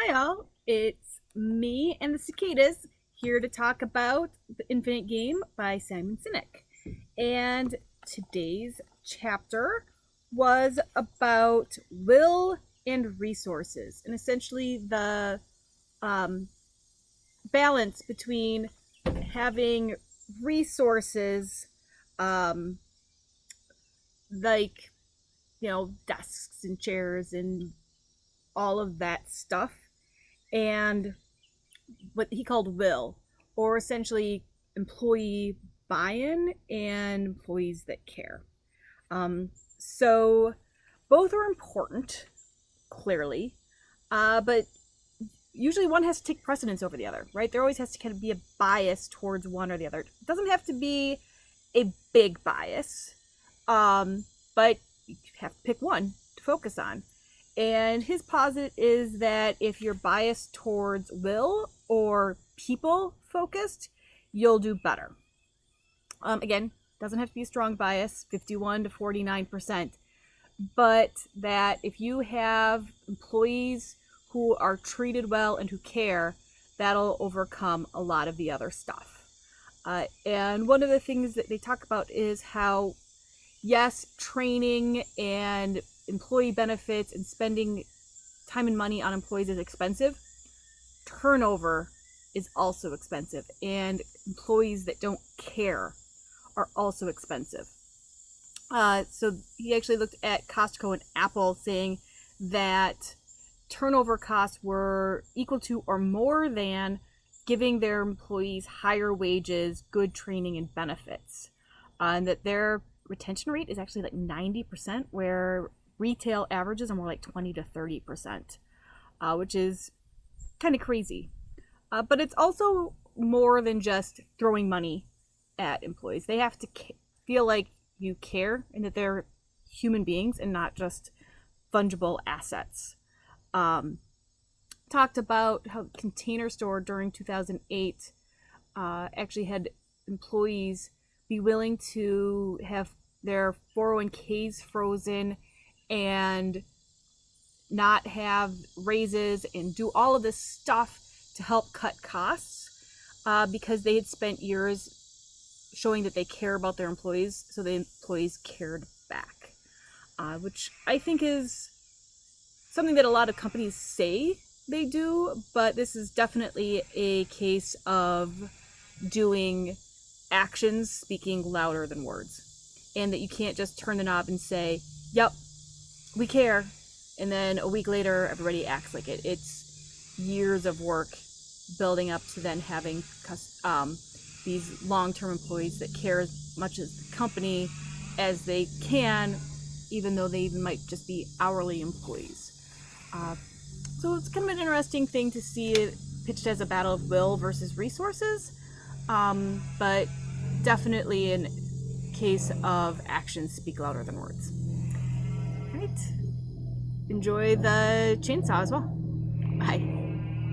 Hi all, it's me and the cicadas here to talk about The Infinite Game by Simon Sinek. And today's chapter was about will and resources, and essentially the um, balance between having resources um, like, desks and chairs and all of that stuff, and what he called will, or essentially employee buy-in and employees that care. So both are important, clearly, but usually one has to take precedence over the other, right? There always has to kind of be a bias towards one or the other. It doesn't have to be a big bias, but you have to pick one to focus on. And his posit is that if you're biased towards will or people focused, you'll do better. Again, doesn't have to be a strong bias, 51 to 49%, but that if you have employees who are treated well and who care, that'll overcome a lot of the other stuff. And one of the things that they talk about is how, yes, training and employee benefits and spending time and money on employees is expensive. Turnover is also expensive, and employees that don't care are also expensive. So he actually looked at Costco and Apple, saying that turnover costs were equal to or more than giving their employees higher wages, good training, and benefits. And that their retention rate is actually like 90%, where retail averages are more like 20 to 30%, which is kind of crazy. But it's also more than just throwing money at employees. They have to feel like you care and that they're human beings and not just fungible assets. Talked about how Container Store during 2008 actually had employees be willing to have their 401ks frozen and not have raises and do all of this stuff to help cut costs, because they had spent years showing that they care about their employees, so the employees cared back, which I think is something that a lot of companies say they do, but this is definitely a case of doing actions speaking louder than words, and that you can't just turn the knob and say, yep, we care, and then a week later everybody acts like it. It's years of work building up to then having these long-term employees that care as much as the company as they can, even though they even might just be hourly employees. So it's kind of an interesting thing to see it pitched as a battle of will versus resources, but definitely in case of actions speak louder than words. Right? Enjoy the chainsaw as well. Bye.